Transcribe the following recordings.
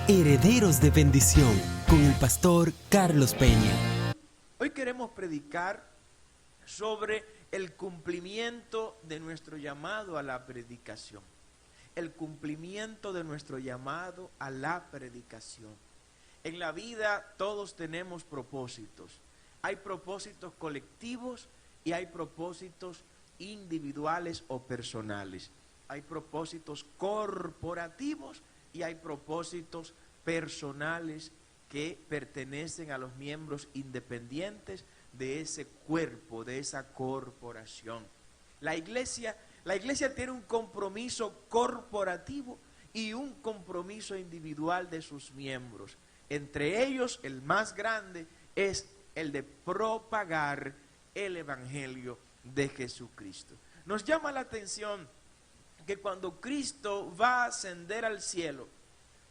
Herederos de Bendición, con el pastor Carlos Peña. Hoy queremos predicar sobre el cumplimiento de nuestro llamado a la predicación. El cumplimiento de nuestro llamado a la predicación. En la vida todos tenemos propósitos. Hay propósitos colectivos y hay propósitos individuales o personales. Hay propósitos corporativos y hay propósitos personales que pertenecen a los miembros independientes de ese cuerpo, de esa corporación. La iglesia tiene un compromiso corporativo y un compromiso individual de sus miembros. Entre ellos, el más grande es el de propagar el evangelio de Jesucristo. Nos llama la atención que cuando Cristo va a ascender al cielo,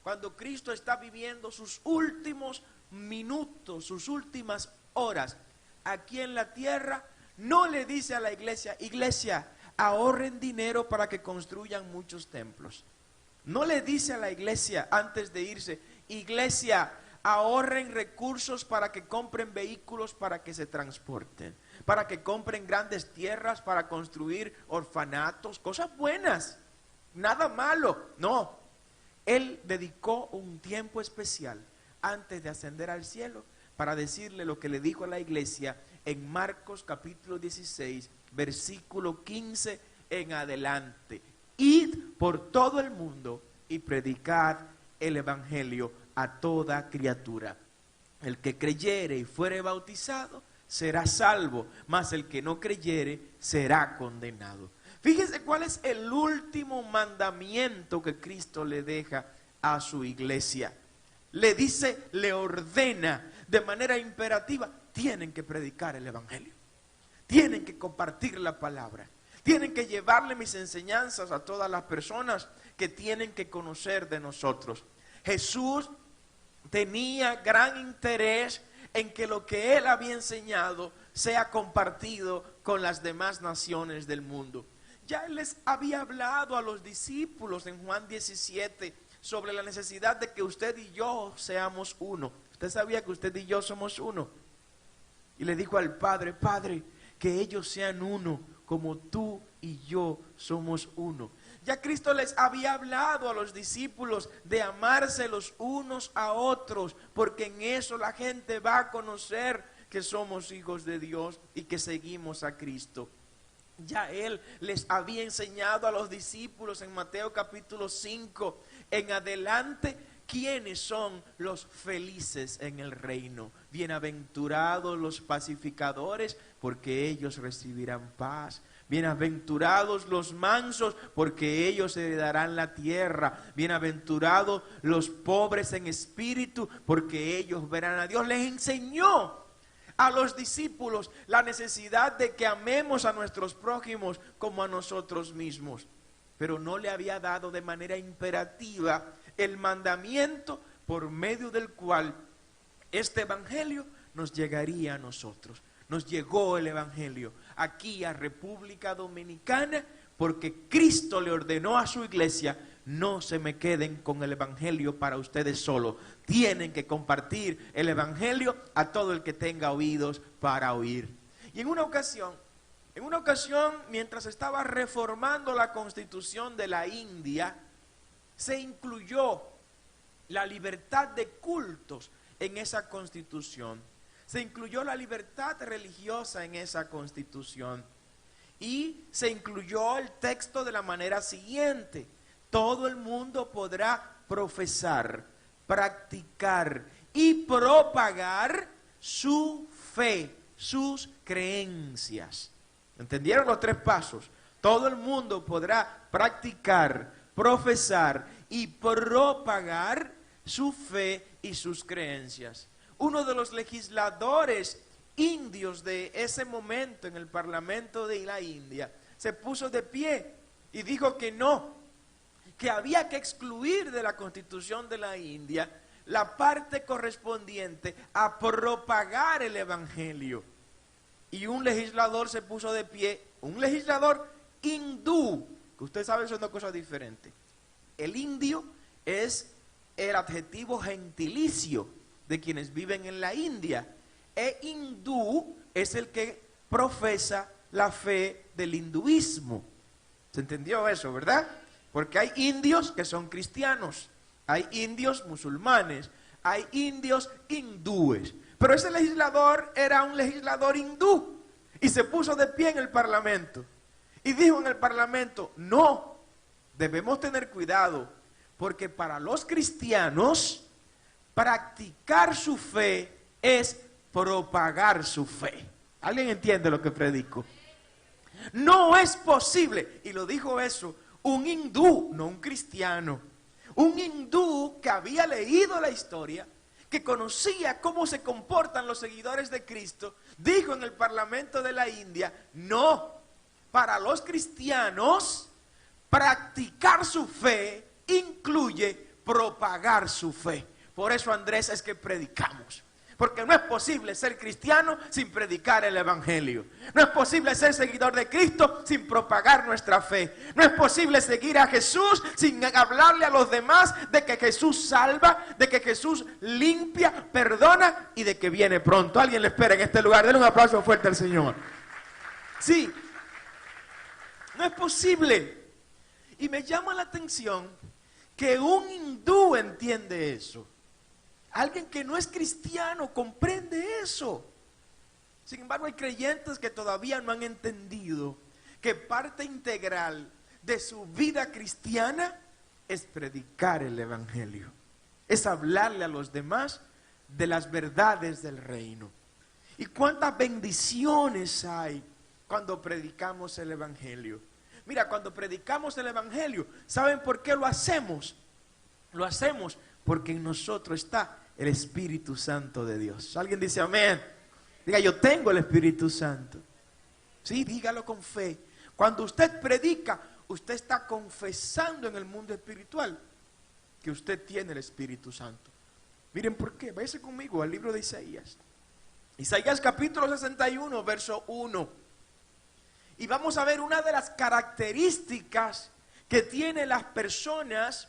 cuando Cristo está viviendo sus últimos minutos, sus últimas horas aquí en la tierra, no le dice a la iglesia: iglesia, ahorren dinero para que construyan muchos templos. No le dice a la iglesia antes de irse: iglesia, ahorren recursos para que compren vehículos para que se transporten, para que compren grandes tierras para construir orfanatos, cosas buenas, nada malo. No, Él dedicó un tiempo especial antes de ascender al cielo para decirle lo que le dijo a la iglesia en Marcos capítulo 16, versículo 15 en adelante: id por todo el mundo y predicad el evangelio a toda criatura. El que creyere y fuere bautizado será salvo, mas el que no creyere será condenado. Fíjense cuál es el último mandamiento que Cristo le deja a su iglesia. Le dice, le ordena de manera imperativa: tienen que predicar el evangelio, tienen que compartir la palabra, tienen que llevarle mis enseñanzas a todas las personas que tienen que conocer de nosotros. Jesús tenía gran interés en que lo que Él había enseñado sea compartido con las demás naciones del mundo. Ya Él les había hablado a los discípulos en Juan 17 sobre la necesidad de que usted y yo seamos uno. Usted sabía que usted y yo somos uno. Y le dijo al Padre: Padre, que ellos sean uno como tú y yo somos uno. Ya Cristo les había hablado a los discípulos de amarse los unos a otros, porque en eso la gente va a conocer que somos hijos de Dios y que seguimos a Cristo. Ya Él les había enseñado a los discípulos en Mateo capítulo 5 en adelante quiénes son los felices en el reino. Bienaventurados los pacificadores, porque ellos recibirán paz. Bienaventurados los mansos, porque ellos heredarán la tierra. Bienaventurados los pobres en espíritu, porque ellos verán a Dios. Les enseñó a los discípulos la necesidad de que amemos a nuestros prójimos como a nosotros mismos. Pero no le había dado de manera imperativa el mandamiento por medio del cual este evangelio nos llegaría a nosotros. Nos llegó el evangelio aquí a República Dominicana porque Cristo le ordenó a su iglesia: no se me queden con el evangelio para ustedes solos. Tienen que compartir el evangelio a todo el que tenga oídos para oír. Y en una ocasión, mientras estaba reformando la constitución de la India, se incluyó la libertad de cultos en esa constitución. Se incluyó la libertad religiosa en esa constitución. Y se incluyó el texto de la manera siguiente: todo el mundo podrá profesar, practicar y propagar su fe, sus creencias. ¿Entendieron los tres pasos? Todo el mundo podrá practicar, profesar y propagar su fe y sus creencias. Uno de los legisladores indios de ese momento en el parlamento de la India se puso de pie y dijo que no, que había que excluir de la constitución de la India la parte correspondiente a propagar el evangelio. Y un legislador se puso de pie, un legislador hindú, que usted sabe, son dos cosas diferentes. El indio es el adjetivo gentilicio de quienes viven en la India. E hindú es el que profesa la fe del hinduismo. ¿Se entendió eso, verdad? Porque hay indios que son cristianos, hay indios musulmanes, hay indios hindúes. Pero ese legislador era un legislador hindú y se puso de pie en el parlamento y dijo en el parlamento: no, debemos tener cuidado, porque para los cristianos practicar su fe es propagar su fe. ¿Alguien entiende lo que predico? No es posible, y lo dijo eso un hindú, no un cristiano, un hindú que había leído la historia, que conocía cómo se comportan los seguidores de Cristo, dijo en el parlamento de la India: no, para los cristianos practicar su fe incluye propagar su fe. Por eso, Andrés, es que predicamos. Porque no es posible ser cristiano sin predicar el evangelio. No es posible ser seguidor de Cristo sin propagar nuestra fe. No es posible seguir a Jesús sin hablarle a los demás de que Jesús salva, de que Jesús limpia, perdona y de que viene pronto. Alguien le espera en este lugar. Denle un aplauso fuerte al Señor. Sí, no es posible. Y me llama la atención que un hindú entiende eso. Alguien que no es cristiano comprende eso. Sin embargo, hay creyentes que todavía no han entendido que parte integral de su vida cristiana es predicar el evangelio. Es hablarle a los demás de las verdades del reino. Y cuántas bendiciones hay cuando predicamos el evangelio. Mira, cuando predicamos el evangelio, ¿saben por qué lo hacemos? Lo hacemos porque en nosotros está el Espíritu Santo de Dios. ¿Alguien dice amén? Diga: yo tengo el Espíritu Santo. Sí, dígalo con fe. Cuando usted predica, usted está confesando en el mundo espiritual que usted tiene el Espíritu Santo. Miren por qué. Váyase conmigo al libro de Isaías. Isaías capítulo 61, verso 1. Y vamos a ver una de las características que tienen las personas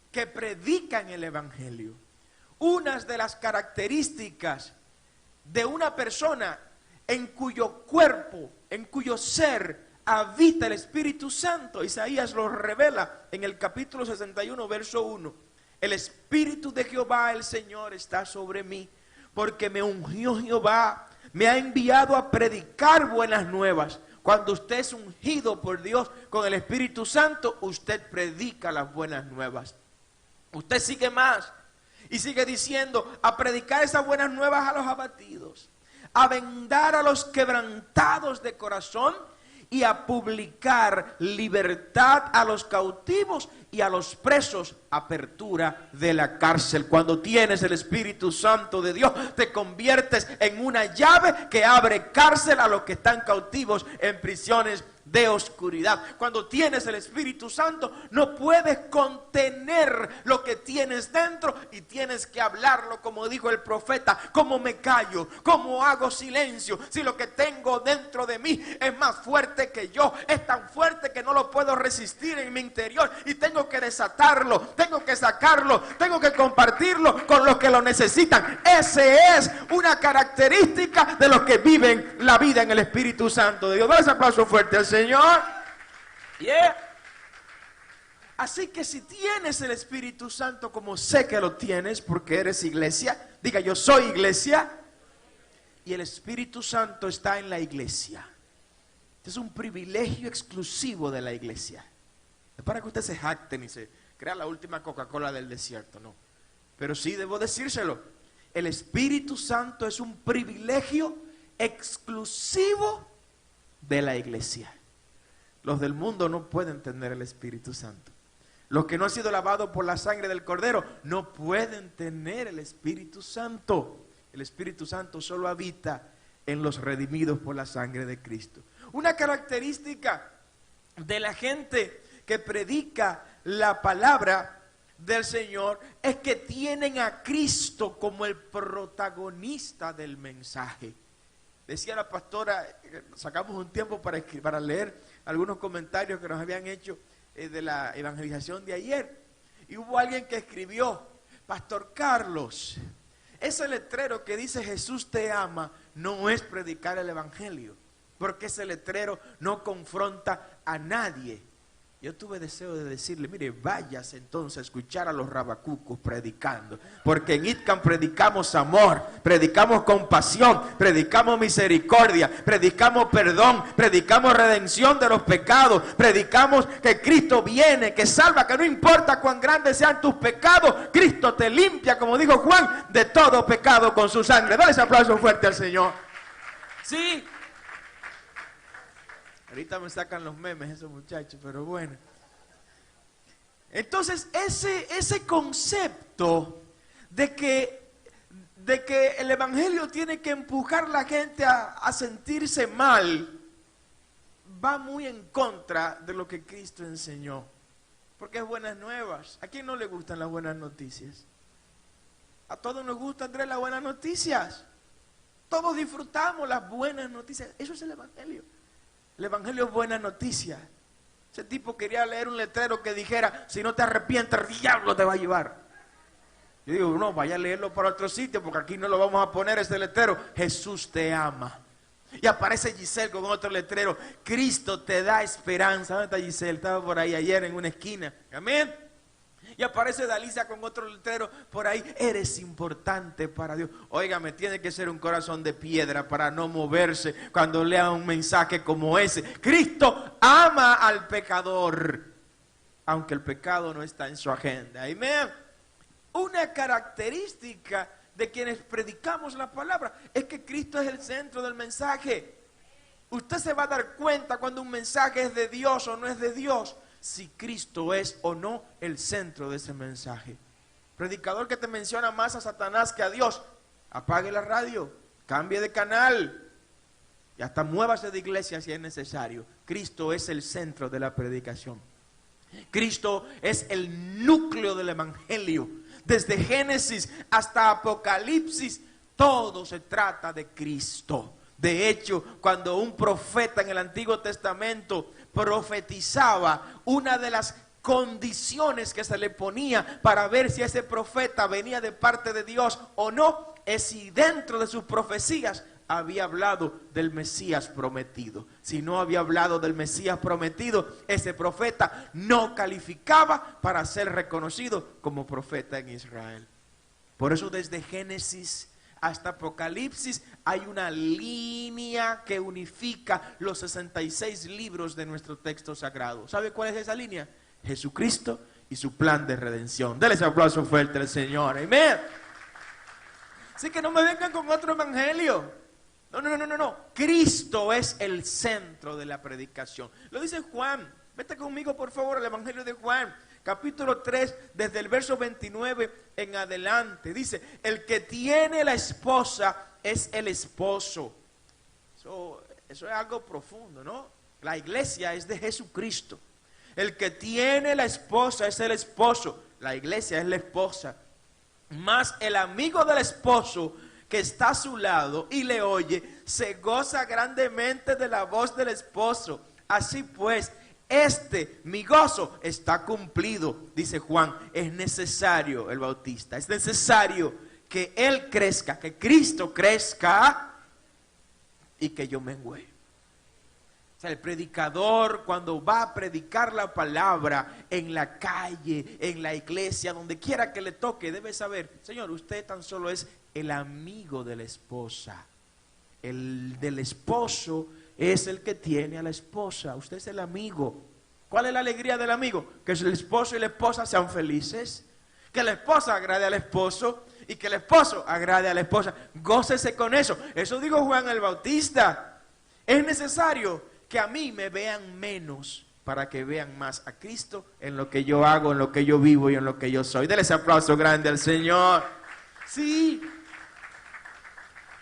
que predican el evangelio. Unas de las características de una persona en cuyo cuerpo, en cuyo ser habita el Espíritu Santo. Isaías lo revela en el capítulo 61, verso 1. El Espíritu de Jehová, el Señor, está sobre mí, porque me ungió Jehová, me ha enviado a predicar buenas nuevas. Cuando usted es ungido por Dios con el Espíritu Santo, usted predica las buenas nuevas. Usted sigue más. Y sigue diciendo: a predicar esas buenas nuevas a los abatidos, a vendar a los quebrantados de corazón y a publicar libertad a los cautivos y a los presos, apertura de la cárcel. Cuando tienes el Espíritu Santo de Dios, te conviertes en una llave que abre cárcel a los que están cautivos en prisiones de oscuridad. Cuando tienes el Espíritu Santo, no puedes contener lo que tienes dentro y tienes que hablarlo, como dijo el profeta. ¿Cómo me callo? ¿Cómo hago silencio? Si lo que tengo dentro de mí es más fuerte que yo, es tan fuerte que no lo puedo resistir en mi interior y tengo que desatarlo, tengo que sacarlo, tengo que compartirlo con los que lo necesitan. Esa es una característica de los que viven la vida en el Espíritu Santo de Dios. Dale ese aplauso fuerte al Señor. Yeah. Así que si tienes el Espíritu Santo, como sé que lo tienes porque eres iglesia, diga: yo soy iglesia. Y el Espíritu Santo está en la iglesia. Este es un privilegio exclusivo de la iglesia. No es para que usted se jacten y se crea la última Coca-Cola del desierto, no. Pero sí debo decírselo: el Espíritu Santo es un privilegio exclusivo de la iglesia. Los del mundo no pueden tener el Espíritu Santo. Los que no han sido lavados por la sangre del Cordero no pueden tener el Espíritu Santo. El Espíritu Santo solo habita en los redimidos por la sangre de Cristo. Una característica de la gente que predica la palabra del Señor es que tienen a Cristo como el protagonista del mensaje. Decía la pastora, sacamos un tiempo para leer algunos comentarios que nos habían hecho de la evangelización de ayer. Y hubo alguien que escribió: Pastor Carlos, ese letrero que dice Jesús te ama no es predicar el evangelio, porque ese letrero no confronta a nadie. Yo tuve deseo de decirle, mire, váyase entonces a escuchar a los rabacucos predicando, porque en ITCAM predicamos amor, predicamos compasión, predicamos misericordia, predicamos perdón, predicamos redención de los pecados, predicamos que Cristo viene, que salva, que no importa cuán grandes sean tus pecados, Cristo te limpia, como dijo Juan, de todo pecado con su sangre. Dale ese aplauso fuerte al Señor. Sí. Ahorita me sacan los memes esos muchachos, pero bueno. Entonces, ese concepto de que el evangelio tiene que empujar a la gente a sentirse mal, va muy en contra de lo que Cristo enseñó. Porque es buenas nuevas. ¿A quién no le gustan las buenas noticias? A todos nos gusta, Andrés, las buenas noticias. Todos disfrutamos las buenas noticias. Eso es el evangelio. El evangelio es buena noticia. Ese tipo quería leer un letrero que dijera, si no te arrepientes, el diablo te va a llevar. Yo digo, no, vaya a leerlo para otro sitio, porque aquí no lo vamos a poner ese letrero. Jesús te ama. Y aparece Giselle con otro letrero, Cristo te da esperanza. ¿Dónde está Giselle? Estaba por ahí ayer en una esquina. Amén. Y aparece Dalisa con otro letrero por ahí, eres importante para Dios. Óigame, tiene que ser un corazón de piedra para no moverse cuando lea un mensaje como ese. Cristo ama al pecador, aunque el pecado no está en su agenda. Amén. Una característica de quienes predicamos la palabra es que Cristo es el centro del mensaje. Usted se va a dar cuenta cuando un mensaje es de Dios o no es de Dios, si Cristo es o no el centro de ese mensaje. Predicador que te menciona más a Satanás que a Dios, apague la radio, cambie de canal y hasta muévase de iglesia si es necesario. Cristo es el centro de la predicación. Cristo es el núcleo del evangelio. Desde Génesis hasta Apocalipsis, todo se trata de Cristo. De hecho, cuando un profeta en el Antiguo Testamento profetizaba, una de las condiciones que se le ponía para ver si ese profeta venía de parte de Dios o no, es si dentro de sus profecías había hablado del Mesías prometido. Si no había hablado del Mesías prometido, ese profeta no calificaba para ser reconocido como profeta en Israel. Por eso desde Génesis hasta Apocalipsis hay una línea que unifica los 66 libros de nuestro texto sagrado. ¿Sabe cuál es esa línea? Jesucristo y su plan de redención. Dele ese aplauso fuerte al Señor. Amén. Así que no me vengan con otro evangelio. No. Cristo es el centro de la predicación. Lo dice Juan. Vete conmigo por favor al evangelio de Juan. Capítulo 3, desde el verso 29 en adelante. Dice, el que tiene la esposa es el esposo. Eso es algo profundo, ¿no? La iglesia es de Jesucristo. El que tiene la esposa es el esposo. La iglesia es la esposa. Mas el amigo del esposo que está a su lado y le oye, se goza grandemente de la voz del esposo. Así pues, mi gozo está cumplido, dice Juan. Es necesario, el Bautista, es necesario que Él crezca, que Cristo crezca y que yo mengüe. O sea, el predicador cuando va a predicar la palabra en la calle, en la iglesia, donde quiera que le toque, debe saber, Señor, usted tan solo es el amigo de la esposa. El del esposo es el que tiene a la esposa. Usted es el amigo. ¿Cuál es la alegría del amigo? Que el esposo y la esposa sean felices. Que la esposa agrade al esposo y que el esposo agrade a la esposa. Gócese con eso. Eso dijo Juan el Bautista. Es necesario que a mí me vean menos para que vean más a Cristo en lo que yo hago, en lo que yo vivo y en lo que yo soy. Dele ese aplauso grande al Señor. Sí.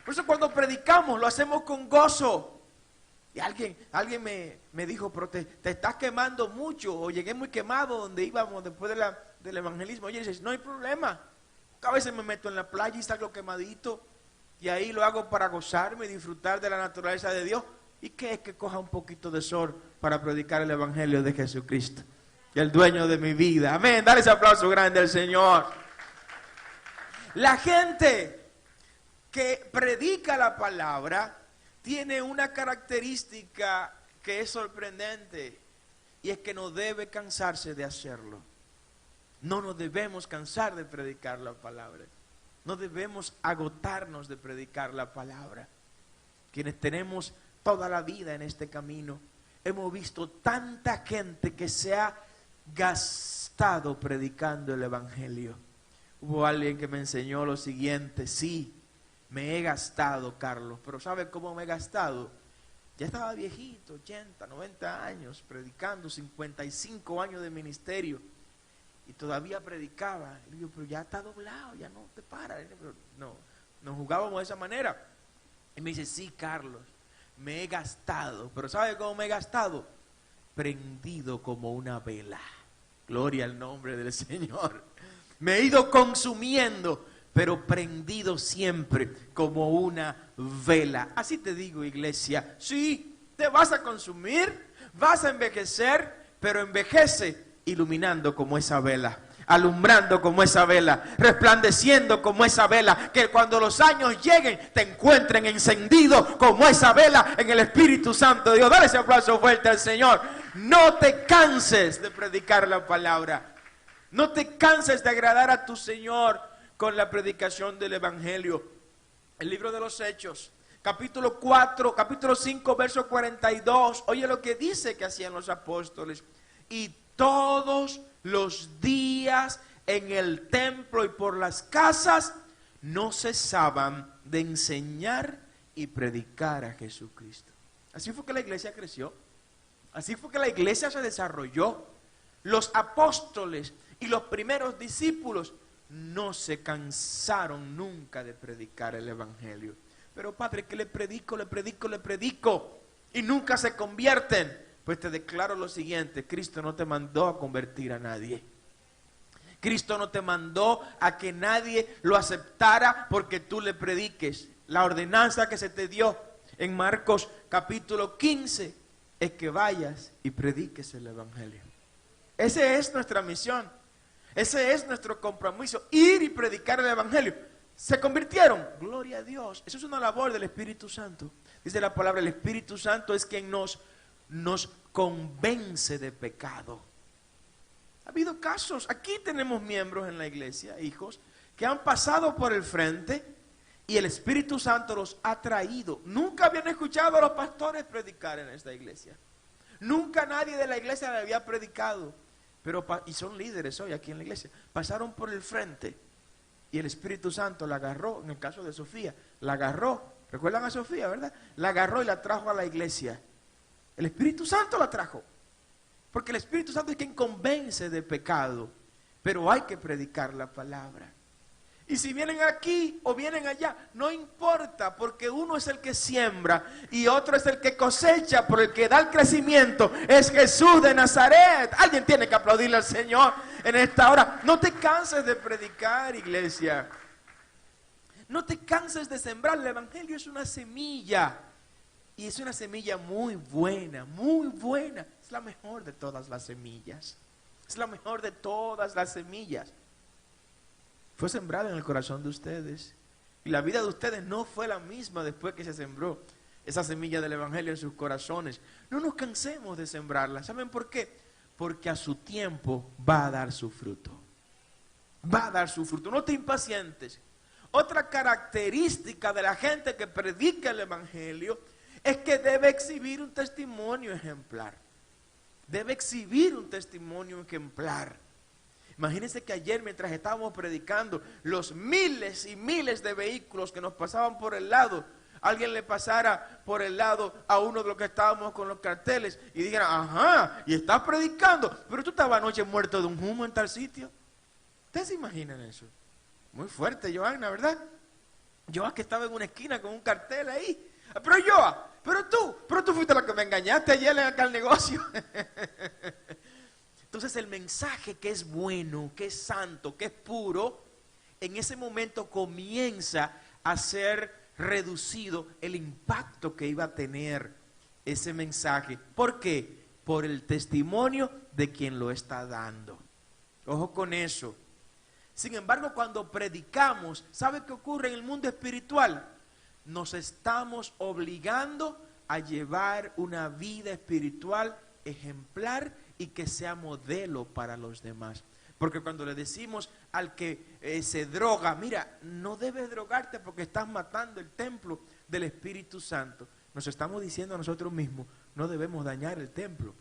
Por eso cuando predicamos lo hacemos con gozo. Y alguien me dijo, pero te estás quemando mucho, o llegué muy quemado donde íbamos después del evangelismo. Oye, dices, no hay problema. A veces me meto en la playa y salgo quemadito, y ahí lo hago para gozarme y disfrutar de la naturaleza de Dios. ¿Y qué es que coja un poquito de sol para predicar el evangelio de Jesucristo? Y el dueño de mi vida. Amén. Dale ese aplauso grande al Señor. La gente que predica la palabra tiene una característica que es sorprendente, y es que no debe cansarse de hacerlo. No nos debemos cansar de predicar la palabra. No debemos agotarnos de predicar la palabra. Quienes tenemos toda la vida en este camino, hemos visto tanta gente que se ha gastado predicando el evangelio. Hubo alguien que me enseñó lo siguiente: sí, me he gastado, Carlos, pero ¿sabe cómo me he gastado? Ya estaba viejito, 80, 90 años, predicando, 55 años de ministerio, y todavía predicaba. Y le digo, pero ya está doblado, ya no te para. Pero no, nos jugábamos de esa manera. Y me dice, sí, Carlos, me he gastado, pero ¿sabe cómo me he gastado? Prendido como una vela. Gloria al nombre del Señor. Me he ido consumiendo, pero prendido siempre como una vela. Así te digo, iglesia, sí, te vas a consumir, vas a envejecer, pero envejece iluminando como esa vela, alumbrando como esa vela, resplandeciendo como esa vela, que cuando los años lleguen te encuentren encendido como esa vela en el Espíritu Santo de Dios. Dale ese aplauso fuerte al Señor. No te canses de predicar la palabra. No te canses de agradar a tu Señor con la predicación del evangelio. El libro de los Hechos, capítulo 5, verso 42. Oye lo que dice que hacían los apóstoles. Y todos los días en el templo y por las casas no cesaban de enseñar y predicar a Jesucristo. Así fue que la iglesia creció. Así fue que la iglesia se desarrolló. Los apóstoles y los primeros discípulos no se cansaron nunca de predicar el evangelio. Pero Padre, que le predico, y nunca se convierten. Pues te declaro lo siguiente: Cristo no te mandó a convertir a nadie. Cristo no te mandó a que nadie lo aceptara porque tú le prediques. La ordenanza que se te dio en Marcos capítulo 15 es que vayas y prediques el evangelio. Esa es nuestra misión. Ese es nuestro compromiso, ir y predicar el evangelio. ¿Se convirtieron? Gloria a Dios. Eso es una labor del Espíritu Santo. Dice la palabra, el Espíritu Santo es quien nos convence de pecado. Ha habido casos, aquí tenemos miembros en la iglesia, hijos, que han pasado por el frente y el Espíritu Santo los ha traído. Nunca habían escuchado a los pastores predicar en esta iglesia. Nunca nadie de la iglesia le había predicado. Y son líderes hoy aquí en la iglesia. Pasaron por el frente y el Espíritu Santo la agarró. En el caso de Sofía, la agarró. ¿Recuerdan a Sofía, verdad? La agarró y la trajo a la iglesia. El Espíritu Santo la trajo. Porque el Espíritu Santo es quien convence de pecado. Pero hay que predicar la palabra. Y si vienen aquí o vienen allá, no importa, porque uno es el que siembra y otro es el que cosecha, por el que da el crecimiento es Jesús de Nazaret. Alguien tiene que aplaudirle al Señor en esta hora. No te canses de predicar, iglesia. No te canses de sembrar. El evangelio es una semilla. Y es una semilla muy buena, muy buena. Es la mejor de todas las semillas. Es la mejor de todas las semillas. Fue sembrada en el corazón de ustedes. Y la vida de ustedes no fue la misma después que se sembró esa semilla del evangelio en sus corazones. No nos cansemos de sembrarla. ¿Saben por qué? Porque a su tiempo va a dar su fruto. Va a dar su fruto. No te impacientes. Otra característica de la gente que predica el evangelio es que debe exhibir un testimonio ejemplar. Debe exhibir un testimonio ejemplar. Imagínense que ayer, mientras estábamos predicando, los miles y miles de vehículos que nos pasaban por el lado, alguien le pasara por el lado a uno de los que estábamos con los carteles y dijera, ajá, y estás predicando, pero tú estabas anoche muerto de un humo en tal sitio. ¿Ustedes se imaginan eso? Muy fuerte, Johanna, ¿verdad? Johanna que estaba en una esquina con un cartel ahí. Pero Johanna, pero tú fuiste la que me engañaste ayer acá al negocio. Entonces el mensaje que es bueno, que es santo, que es puro, en ese momento comienza a ser reducido el impacto que iba a tener ese mensaje. ¿Por qué? Por el testimonio de quien lo está dando. Ojo con eso. Sin embargo, cuando predicamos, ¿sabe qué ocurre en el mundo espiritual? Nos estamos obligando a llevar una vida espiritual ejemplar y que sea modelo para los demás. Porque cuando le decimos al que se droga, mira, no debes drogarte porque estás matando el templo del Espíritu Santo, nos estamos diciendo a nosotros mismos, no debemos dañar el templo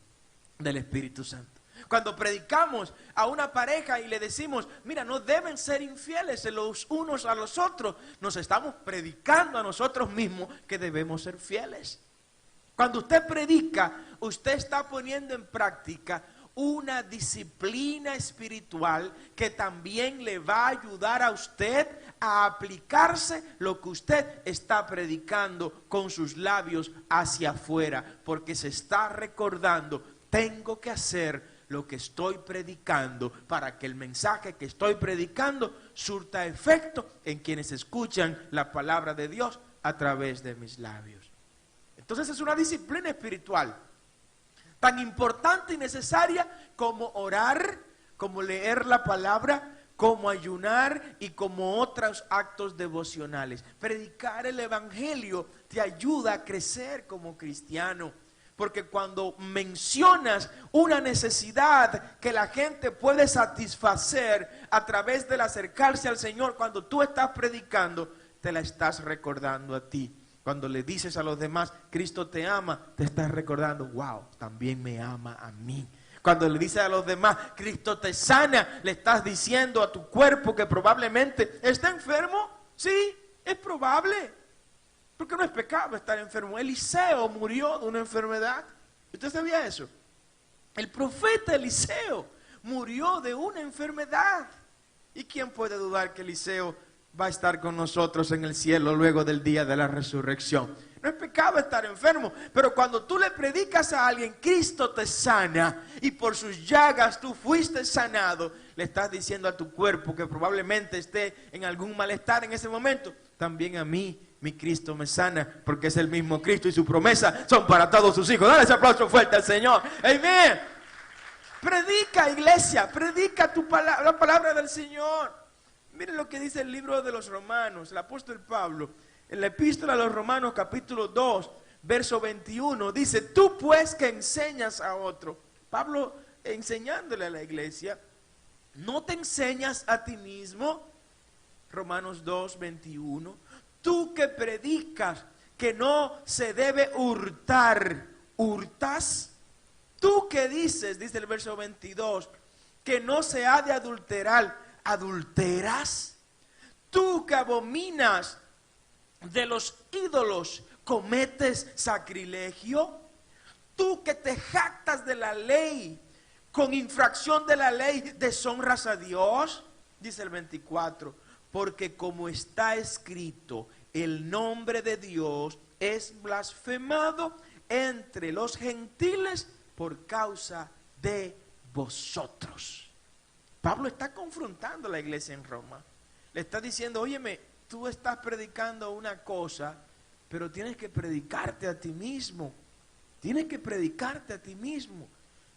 del Espíritu Santo. Cuando predicamos a una pareja y le decimos, mira, no deben ser infieles los unos a los otros, nos estamos predicando a nosotros mismos que debemos ser fieles. Cuando usted predica, usted está poniendo en práctica una disciplina espiritual que también le va a ayudar a usted a aplicarse lo que usted está predicando con sus labios hacia afuera, porque se está recordando, tengo que hacer lo que estoy predicando para que el mensaje que estoy predicando surta efecto en quienes escuchan la palabra de Dios a través de mis labios. Entonces es una disciplina espiritual tan importante y necesaria como orar, como leer la palabra, como ayunar y como otros actos devocionales. Predicar el evangelio te ayuda a crecer como cristiano. Porque cuando mencionas una necesidad que la gente puede satisfacer a través del acercarse al Señor, cuando tú estás predicando, te la estás recordando a ti. Cuando le dices a los demás, Cristo te ama, te estás recordando, wow, también me ama a mí. Cuando le dices a los demás, Cristo te sana, le estás diciendo a tu cuerpo que probablemente está enfermo. Sí, es probable. Porque no es pecado estar enfermo. Eliseo murió de una enfermedad. ¿Usted sabía eso? El profeta Eliseo murió de una enfermedad. ¿Y quién puede dudar que Eliseo va a estar con nosotros en el cielo luego del día de la resurrección? No es pecado estar enfermo, pero cuando tú le predicas a alguien, Cristo te sana y por sus llagas tú fuiste sanado, le estás diciendo a tu cuerpo que probablemente esté en algún malestar en ese momento, también a mí, mi Cristo me sana, porque es el mismo Cristo y su promesa son para todos sus hijos. Dale ese aplauso fuerte al Señor. Amén. Predica, iglesia, predica la palabra del Señor. Miren lo que dice el libro de los Romanos, el apóstol Pablo, en la epístola a los Romanos capítulo 2, verso 21, dice, tú pues que enseñas a otro. Pablo enseñándole a la iglesia, ¿no te enseñas a ti mismo? Romanos 2, 21. Tú que predicas que no se debe hurtar, ¿hurtas? Tú que dices, dice el verso 22, que no se ha de adulterar, ¿adulteras? Tú que abominas de los ídolos, ¿cometes sacrilegio? Tú que te jactas de la ley, con infracción de la ley, ¿deshonras a Dios? Dice el 24, porque como está escrito, el nombre de Dios es blasfemado entre los gentiles por causa de vosotros. Pablo está confrontando a la iglesia en Roma. Le está diciendo, óyeme, tú estás predicando una cosa, pero tienes que predicarte a ti mismo. Tienes que predicarte a ti mismo.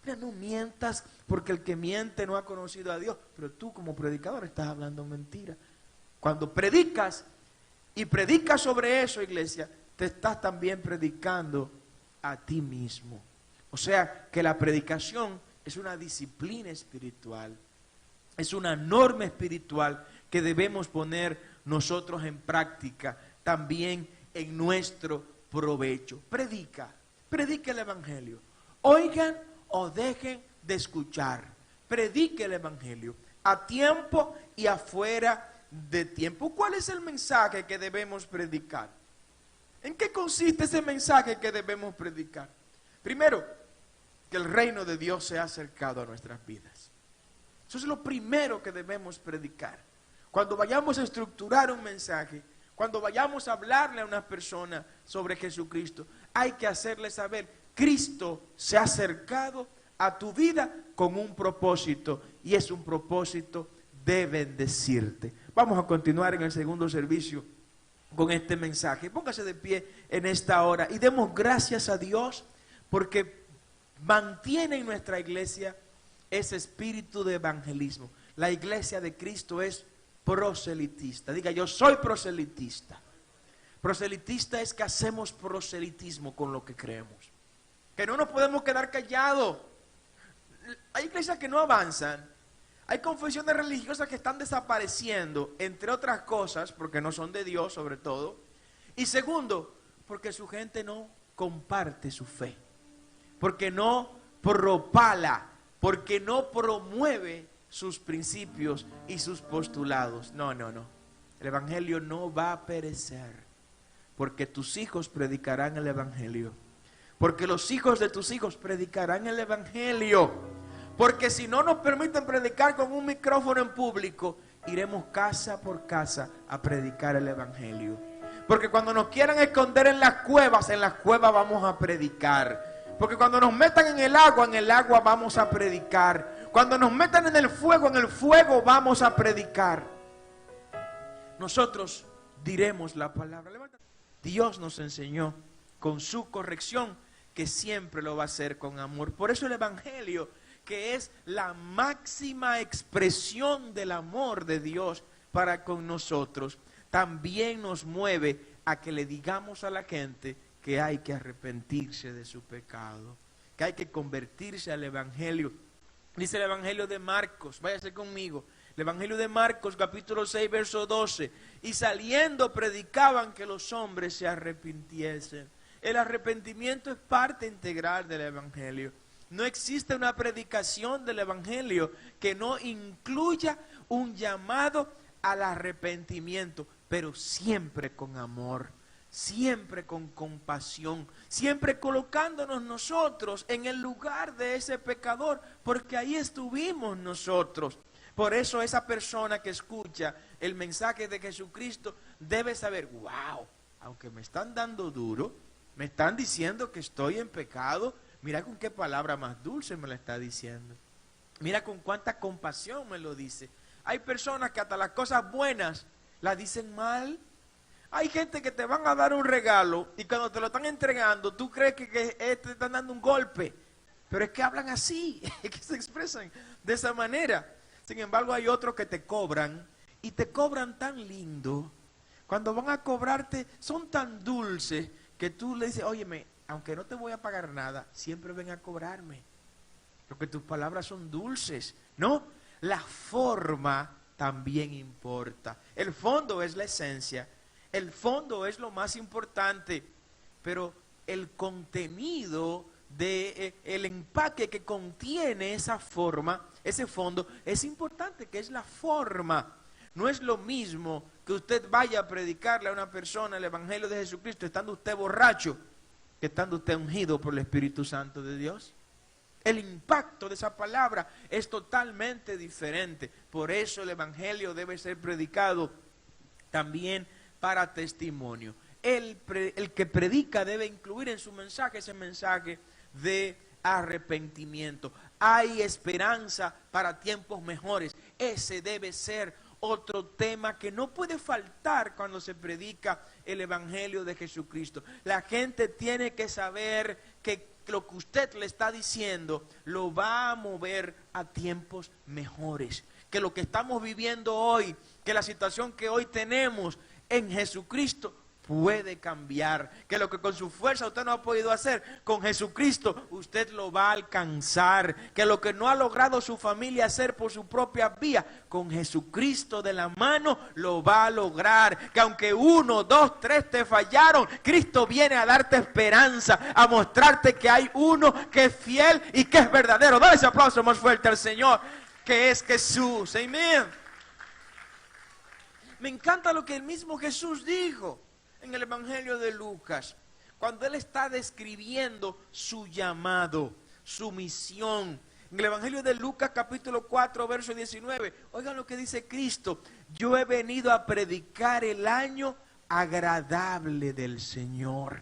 Mira, no mientas, porque el que miente no ha conocido a Dios. Pero tú como predicador estás hablando mentira. Cuando predicas y predicas sobre eso, iglesia, te estás también predicando a ti mismo. O sea, que la predicación es una disciplina espiritual. Es una norma espiritual que debemos poner nosotros en práctica también en nuestro provecho. Predica el evangelio. Oigan o dejen de escuchar. Predique el evangelio a tiempo y afuera de tiempo. ¿Cuál es el mensaje que debemos predicar? ¿En qué consiste ese mensaje que debemos predicar? Primero, que el reino de Dios se ha acercado a nuestras vidas. Eso es lo primero que debemos predicar. Cuando vayamos a estructurar un mensaje, cuando vayamos a hablarle a una persona sobre Jesucristo, hay que hacerle saber, Cristo se ha acercado a tu vida con un propósito, y es un propósito de bendecirte. Vamos a continuar en el segundo servicio con este mensaje. Póngase de pie en esta hora y demos gracias a Dios porque mantiene en nuestra iglesia ese espíritu de evangelismo. La iglesia de Cristo es proselitista. Diga, yo soy proselitista. Proselitista es que hacemos proselitismo con lo que creemos. Que no nos podemos quedar callados. Hay iglesias que no avanzan. Hay confesiones religiosas que están desapareciendo, entre otras cosas, porque no son de Dios sobre todo. Y segundo, porque su gente no comparte su fe. Porque no propala, porque no promueve sus principios y sus postulados. No. El evangelio no va a perecer, porque tus hijos predicarán el evangelio. Porque los hijos de tus hijos predicarán el evangelio. Porque si no nos permiten predicar con un micrófono en público, iremos casa por casa a predicar el evangelio. Porque cuando nos quieran esconder en las cuevas vamos a predicar. Porque cuando nos metan en el agua vamos a predicar. Cuando nos metan en el fuego vamos a predicar. Nosotros diremos la palabra. Dios nos enseñó con su corrección que siempre lo va a hacer con amor. Por eso el evangelio, que es la máxima expresión del amor de Dios para con nosotros, también nos mueve a que le digamos a la gente que hay que arrepentirse de su pecado, que hay que convertirse al evangelio. Dice el evangelio de Marcos, váyase conmigo, el evangelio de Marcos capítulo 6 verso 12, y saliendo predicaban que los hombres se arrepintiesen. El arrepentimiento es parte integral del evangelio. No existe una predicación del evangelio que no incluya un llamado al arrepentimiento, pero siempre con amor, siempre con compasión, siempre colocándonos nosotros en el lugar de ese pecador, porque ahí estuvimos nosotros. Por eso esa persona que escucha el mensaje de Jesucristo debe saber, wow, aunque me están dando duro, me están diciendo que estoy en pecado, mira con qué palabra más dulce me la está diciendo. Mira con cuánta compasión me lo dice. Hay personas que hasta las cosas buenas las dicen mal. Hay gente que te van a dar un regalo y cuando te lo están entregando, tú crees que te están dando un golpe. Pero es que hablan así, es que se expresan de esa manera. Sin embargo, hay otros que te cobran y te cobran tan lindo. Cuando van a cobrarte, son tan dulces que tú le dices, óyeme, aunque no te voy a pagar nada, siempre ven a cobrarme. Porque tus palabras son dulces, ¿no? La forma también importa. El fondo es la esencia. El fondo es lo más importante. Pero el contenido el empaque que contiene esa forma, ese fondo, es importante, que es la forma. No es lo mismo que usted vaya a predicarle a una persona el evangelio de Jesucristo estando usted borracho, que estando usted ungido por el Espíritu Santo de Dios. El impacto de esa palabra es totalmente diferente. Por eso el evangelio debe ser predicado también para testimonio. El que predica debe incluir en su mensaje ese mensaje de arrepentimiento. Hay esperanza para tiempos mejores. Ese debe ser otro tema que no puede faltar cuando se predica el evangelio de Jesucristo. La gente tiene que saber que lo que usted le está diciendo lo va a mover a tiempos mejores. Que lo que estamos viviendo hoy, que la situación que hoy tenemos en Jesucristo puede cambiar, que lo que con su fuerza usted no ha podido hacer, con Jesucristo usted lo va a alcanzar, que lo que no ha logrado su familia hacer por su propia vía, con Jesucristo de la mano lo va a lograr, que aunque 1, 2, 3 te fallaron, Cristo viene a darte esperanza, a mostrarte que hay uno que es fiel y que es verdadero. Dale ese aplauso más fuerte al Señor, que es Jesús. Amén. Me encanta lo que el mismo Jesús dijo en el evangelio de Lucas, cuando él está describiendo su llamado, su misión. En el evangelio de Lucas capítulo 4 verso 19, oigan lo que dice Cristo: yo he venido a predicar el año agradable del Señor.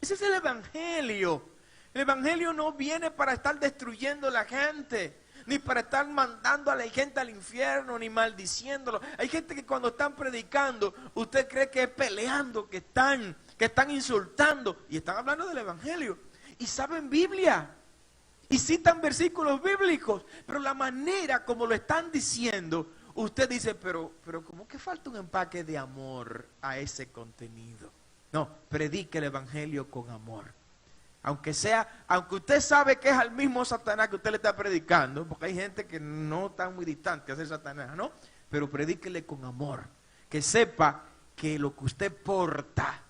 Ese es el evangelio. El evangelio no viene para estar destruyendo a la gente, ni para estar mandando a la gente al infierno, ni maldiciéndolo. Hay gente que cuando están predicando, usted cree que es peleando, que están insultando, y están hablando del evangelio, y saben Biblia, y citan versículos bíblicos, pero la manera como lo están diciendo, usted dice, pero ¿cómo que falta un empaque de amor a ese contenido? No, predique el evangelio con amor. Aunque usted sabe que es al mismo Satanás que usted le está predicando, porque hay gente que no está muy distante a ser Satanás, ¿no? Pero predíquele con amor, que sepa que lo que usted porta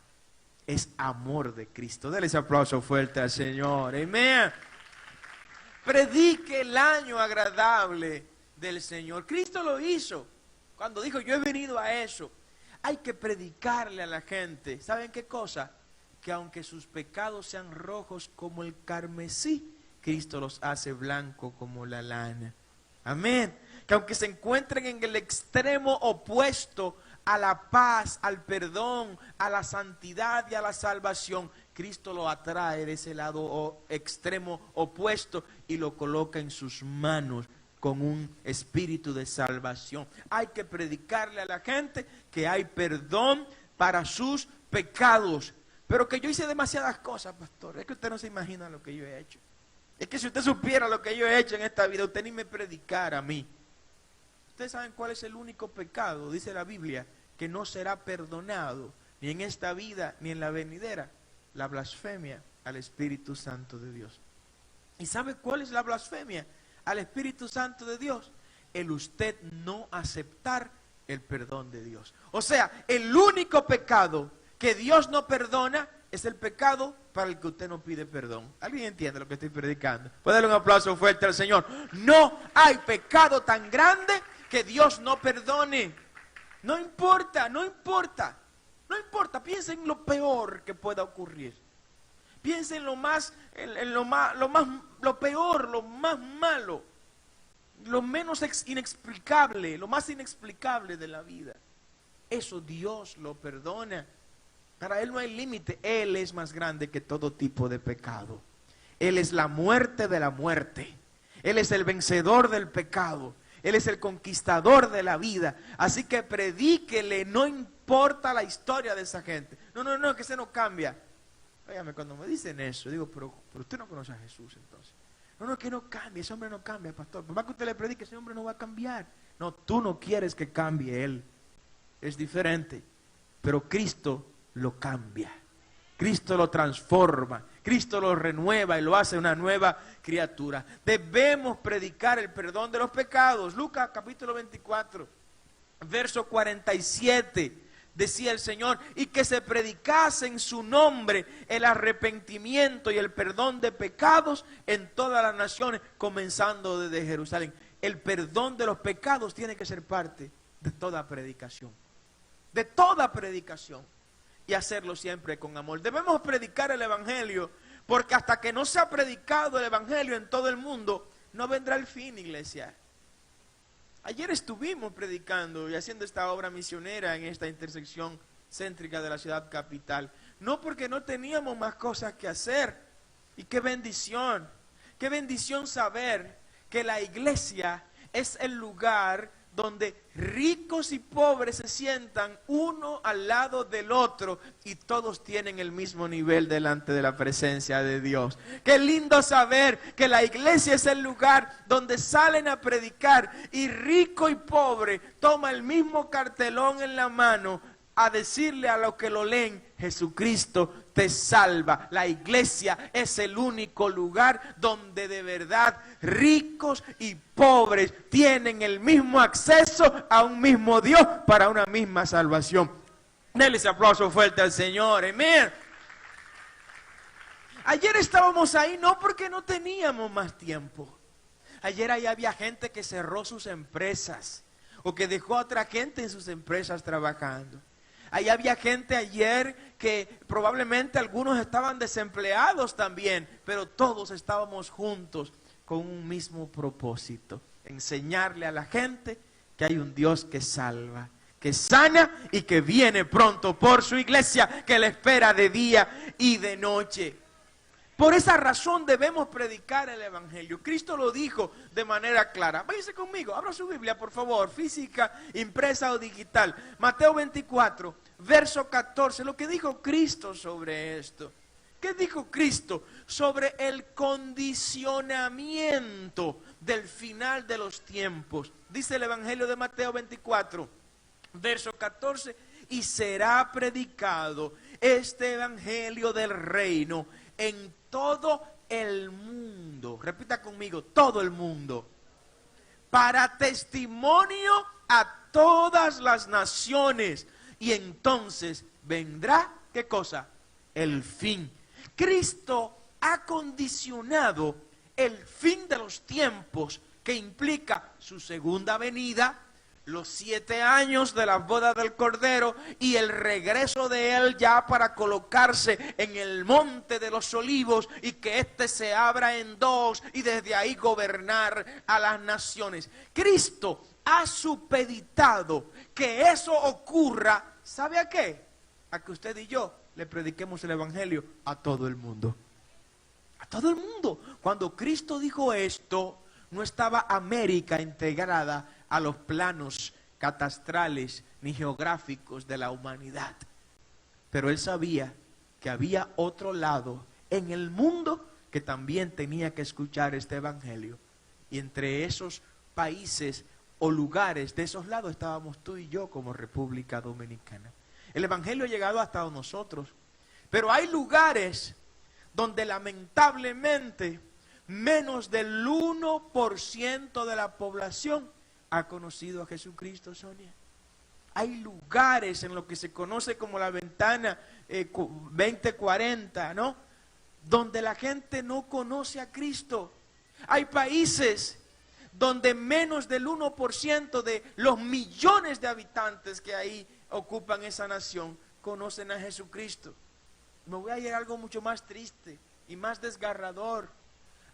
es amor de Cristo. Dele ese aplauso fuerte al Señor, amén. Predique el año agradable del Señor. Cristo lo hizo cuando dijo, yo he venido a eso. Hay que predicarle a la gente, ¿saben qué cosa? Que aunque sus pecados sean rojos como el carmesí, Cristo los hace blanco como la lana. Amén. Que aunque se encuentren en el extremo opuesto a la paz, al perdón, a la santidad y a la salvación, Cristo lo atrae de ese lado extremo opuesto y lo coloca en sus manos con un espíritu de salvación. Hay que predicarle a la gente que hay perdón para sus pecados. Pero que yo hice demasiadas cosas, pastor. Es que usted no se imagina lo que yo he hecho. Es que si usted supiera lo que yo he hecho en esta vida, usted ni me predicara a mí. Ustedes saben cuál es el único pecado, dice la Biblia, que no será perdonado ni en esta vida ni en la venidera. La blasfemia al Espíritu Santo de Dios. ¿Y sabe cuál es la blasfemia al Espíritu Santo de Dios? El usted no aceptar el perdón de Dios. O sea, el único pecado que Dios no perdona es el pecado para el que usted no pide perdón. ¿Alguien entiende lo que estoy predicando? Puede darle un aplauso fuerte al Señor. No hay pecado tan grande que Dios no perdone. No importa, no importa. No importa, piensa en lo peor que pueda ocurrir. Piensa en lo peor, lo más malo, lo menos inexplicable, lo más inexplicable de la vida. Eso Dios lo perdona. Para Él no hay límite. Él es más grande que todo tipo de pecado. Él es la muerte de la muerte. Él es el vencedor del pecado. Él es el conquistador de la vida. Así que predíquele, no importa la historia de esa gente. No, que ese no cambia. Óigame, cuando me dicen eso, digo, pero usted no conoce a Jesús entonces. No, que no cambie, ese hombre no cambia, pastor. Por más que usted le predique, ese hombre no va a cambiar. No, tú no quieres que cambie él. Es diferente. Pero Cristo lo cambia. Cristo lo transforma. Cristo lo renueva y lo hace una nueva criatura. Debemos predicar el perdón de los pecados. Lucas capítulo 24, verso 47. Decía el Señor, y que se predicase en su nombre el arrepentimiento y el perdón de pecados en todas las naciones, comenzando desde Jerusalén. El perdón de los pecados tiene que ser parte de toda predicación. De toda predicación. Y hacerlo siempre con amor. Debemos predicar el evangelio, porque hasta que no se ha predicado el evangelio en todo el mundo, no vendrá el fin, iglesia. Ayer estuvimos predicando y haciendo esta obra misionera en esta intersección céntrica de la ciudad capital. No porque no teníamos más cosas que hacer. Y qué bendición saber que la iglesia es el lugar donde ricos y pobres se sientan uno al lado del otro y todos tienen el mismo nivel delante de la presencia de Dios. Qué lindo saber que la iglesia es el lugar donde salen a predicar y rico y pobre toma el mismo cartelón en la mano a decirle a los que lo leen, Jesucristo te salva. La iglesia es el único lugar donde de verdad ricos y pobres tienen el mismo acceso a un mismo Dios para una misma salvación. Denle ese aplauso fuerte al Señor, amén. Ayer estábamos ahí no porque no teníamos más tiempo. Ayer ahí había gente que cerró sus empresas o que dejó a otra gente en sus empresas trabajando. Ahí había gente ayer que probablemente algunos estaban desempleados también, pero todos estábamos juntos con un mismo propósito: enseñarle a la gente que hay un Dios que salva, que sana y que viene pronto por su iglesia, que le espera de día y de noche. Por esa razón debemos predicar el evangelio. Cristo lo dijo de manera clara. Váyase conmigo, abra su Biblia por favor, física, impresa o digital. Mateo 24, verso 14, lo que dijo Cristo sobre esto. ¿Qué dijo Cristo sobre el condicionamiento del final de los tiempos? Dice el Evangelio de Mateo 24, verso 14, y será predicado este Evangelio del reino en todo el mundo. Repita conmigo, todo el mundo. Para testimonio a todas las naciones. Y entonces vendrá, ¿qué cosa? El fin. Cristo ha condicionado el fin de los tiempos, que implica su segunda venida, los 7 años de la boda del Cordero y el regreso de Él ya para colocarse en el monte de los olivos y que éste se abra en dos y desde ahí gobernar a las naciones. Cristo ha supeditado que eso ocurra, ¿sabe a qué? A que usted y yo le prediquemos el Evangelio a todo el mundo. A todo el mundo. Cuando Cristo dijo esto, no estaba América integrada a los planos catastrales ni geográficos de la humanidad. Pero Él sabía que había otro lado en el mundo que también tenía que escuchar este Evangelio. Y entre esos países o lugares de esos lados estábamos tú y yo como República Dominicana. El Evangelio ha llegado hasta nosotros, pero hay lugares donde lamentablemente menos del 1% de la población ha conocido a Jesucristo, Sonia. Hay lugares en lo que se conoce como la ventana 2040, ¿no? Donde la gente no conoce a Cristo. Hay países donde menos del 1% de los millones de habitantes que ahí ocupan esa nación conocen a Jesucristo. Me voy a ir a algo mucho más triste y más desgarrador.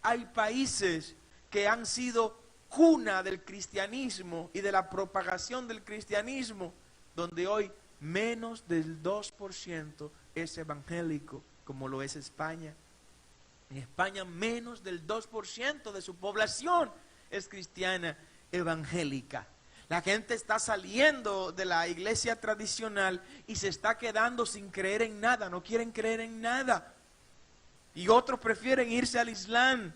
Hay países que han sido cuna del cristianismo y de la propagación del cristianismo, donde hoy menos del 2% es evangélico, como lo es España. En España menos del 2% de su población es cristiana evangélica. La gente está saliendo de la iglesia tradicional y se está quedando sin creer en nada, no quieren creer en nada. Y otros prefieren irse al Islam.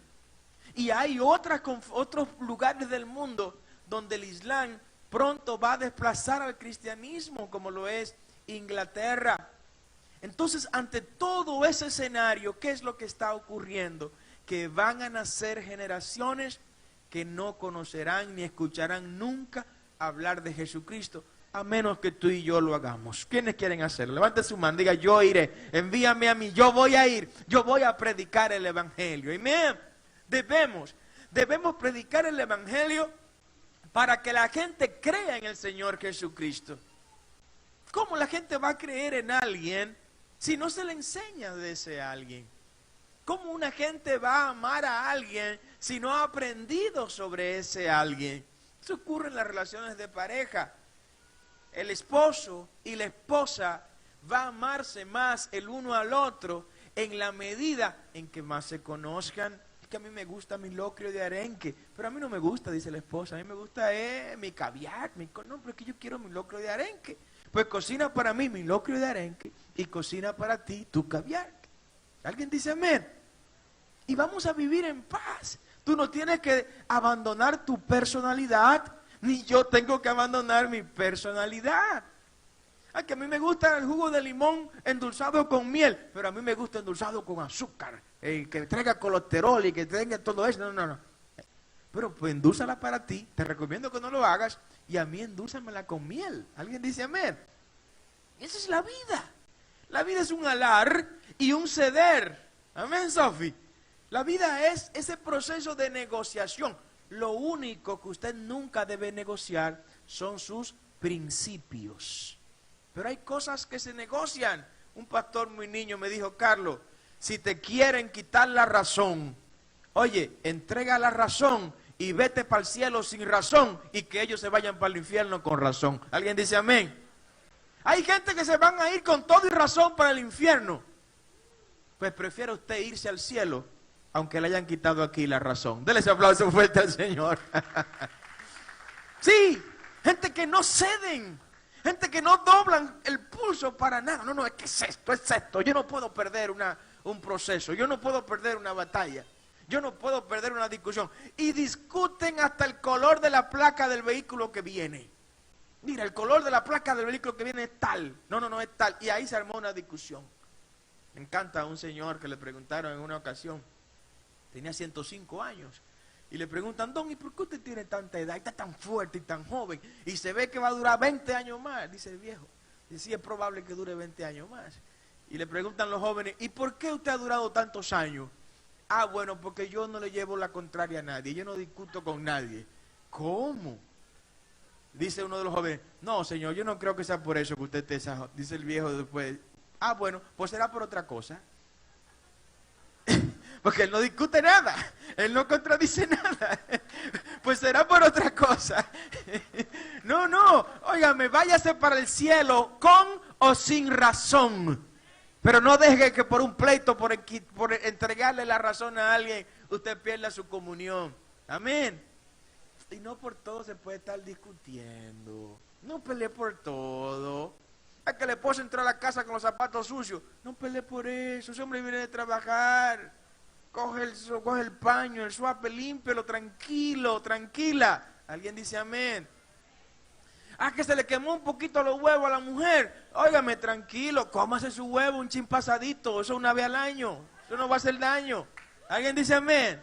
Y hay otros lugares del mundo donde el Islam pronto va a desplazar al cristianismo, como lo es Inglaterra. Entonces, ante todo ese escenario, ¿qué es lo que está ocurriendo? Que van a nacer generaciones que no conocerán ni escucharán nunca hablar de Jesucristo, a menos que tú y yo lo hagamos. ¿Quiénes quieren hacerlo? Levante su mano, diga: yo iré, envíame a mí, yo voy a ir, yo voy a predicar el Evangelio. Amén. Debemos predicar el Evangelio para que la gente crea en el Señor Jesucristo. ¿Cómo la gente va a creer en alguien si no se le enseña de ese alguien? ¿Cómo una gente va a amar a alguien si no ha aprendido sobre ese alguien? Eso ocurre en las relaciones de pareja. El esposo y la esposa va a amarse más el uno al otro en la medida en que más se conozcan. Que a mí me gusta mi locrio de arenque, pero a mí no me gusta, dice la esposa, a mí me gusta mi caviar, no, pero es que yo quiero mi locrio de arenque. Pues cocina para mí mi locrio de arenque y cocina para ti tu caviar. ¿Alguien dice amén? Y vamos a vivir en paz. Tú no tienes que abandonar tu personalidad, ni yo tengo que abandonar mi personalidad. Ay, que a mí me gusta el jugo de limón endulzado con miel, pero a mí me gusta endulzado con azúcar, que traiga colesterol y que tenga todo eso. No. Pero pues endúzala para ti, te recomiendo que no lo hagas, y a mí endúzamela con miel. ¿Alguien dice amén? Esa es la vida. La vida es un alar y un ceder. Amén, Sofi. La vida es ese proceso de negociación. Lo único que usted nunca debe negociar son sus principios. Pero hay cosas que se negocian. Un pastor muy niño me dijo: Carlos, si te quieren quitar la razón, oye, entrega la razón y vete para el cielo sin razón, y que ellos se vayan para el infierno con razón. ¿Alguien dice amén? Hay gente que se van a ir con todo y razón para el infierno. Pues prefiere usted irse al cielo, aunque le hayan quitado aquí la razón. Dele ese aplauso fuerte al Señor. Sí, gente que no ceden. Gente que no doblan el pulso para nada. No, es que es esto. Yo no puedo perder un proceso. Yo no puedo perder una batalla. Yo no puedo perder una discusión. Y discuten hasta el color de la placa del vehículo que viene. Mira, el color de la placa del vehículo que viene es tal. No es tal. Y ahí se armó una discusión. Me encanta a un señor que le preguntaron en una ocasión. Tenía 105 años. Y le preguntan, don, ¿y por qué usted tiene tanta edad? Y está tan fuerte y tan joven. Y se ve que va a durar 20 años más. Dice el viejo. Dice, sí, es probable que dure 20 años más. Y le preguntan los jóvenes, ¿y por qué usted ha durado tantos años? Ah, bueno, porque yo no le llevo la contraria a nadie. Yo no discuto con nadie. ¿Cómo? Dice uno de los jóvenes, no, señor, yo no creo que sea por eso que usted esté esa. Dice el viejo después, ah, bueno, pues será por otra cosa. Porque él no discute nada, él no contradice nada. Pues será por otra cosa. No, óigame, váyase para el cielo con o sin razón. Pero no deje que por un pleito, por entregarle la razón a alguien, usted pierda su comunión. Amén. Y no por todo se puede estar discutiendo. No pelee por todo. A que el esposo entró a la casa con los zapatos sucios. No pelee por eso. Ese hombre viene de trabajar. Coge el paño, el suape, límpielo, tranquilo, tranquila. ¿Alguien dice amén? Ah, que se le quemó un poquito los huevos a la mujer. Óigame, tranquilo, cómase su huevo, un chin pasadito. Eso una vez al año. Eso no va a hacer daño. ¿Alguien dice amén?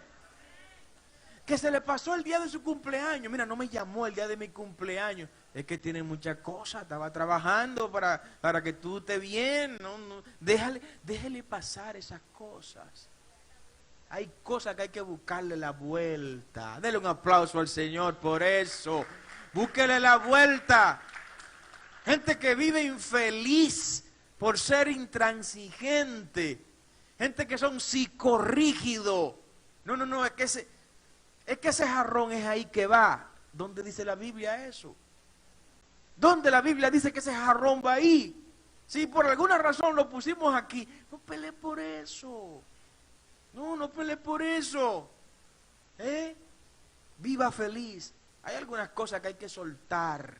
Que se le pasó el día de su cumpleaños. Mira, no me llamó el día de mi cumpleaños. Es que tiene muchas cosas. Estaba trabajando para que tú estés bien. No, déjale pasar esas cosas. Hay cosas que hay que buscarle la vuelta. Dele un aplauso al Señor por eso. Búsquele la vuelta. Gente que vive infeliz por ser intransigente. Gente que son psicorrígidos. No, es que ese jarrón es ahí que va. ¿Dónde dice la Biblia eso? ¿Dónde la Biblia dice que ese jarrón va ahí? Si por alguna razón lo pusimos aquí, no pelee por eso. No pelee por eso. Viva feliz. Hay algunas cosas que hay que soltar.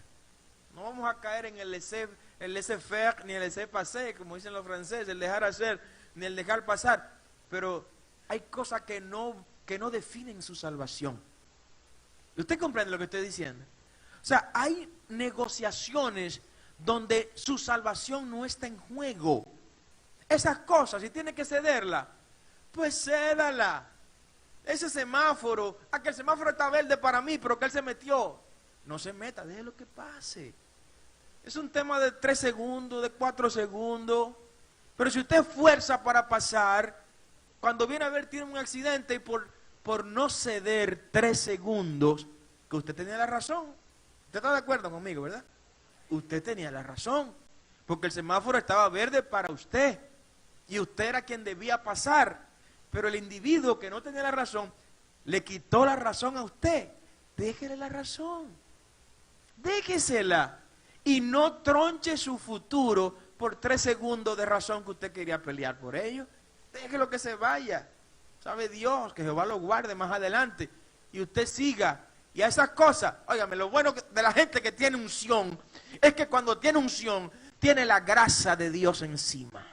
No vamos a caer en el laissez-faire ni el laissez-passer, como dicen los franceses, el dejar hacer ni el dejar pasar. Pero hay cosas que no definen su salvación. ¿Usted comprende lo que estoy diciendo? O sea, hay negociaciones donde su salvación no está en juego. Esas cosas, si tiene que cederla, pues cédala. Ese semáforo, que el semáforo está verde para mí, pero que él se metió. No se meta, deje lo que pase. Es un tema de 3 segundos, de 4 segundos. Pero si usted fuerza para pasar, cuando viene a ver tiene un accidente y por no ceder 3 segundos, que usted tenía la razón. ¿Usted está de acuerdo conmigo, verdad? Usted tenía la razón, porque el semáforo estaba verde para usted. Y usted era quien debía pasar. Pero el individuo que no tenía la razón, le quitó la razón a usted. Déjele la razón. Déjesela. Y no tronche su futuro por 3 segundos de razón que usted quería pelear por ello. Déjelo que se vaya. Sabe Dios que Jehová lo guarde más adelante. Y usted siga. Y a esas cosas, óigame, lo bueno de la gente que tiene unción, es que cuando tiene unción, tiene la grasa de Dios encima.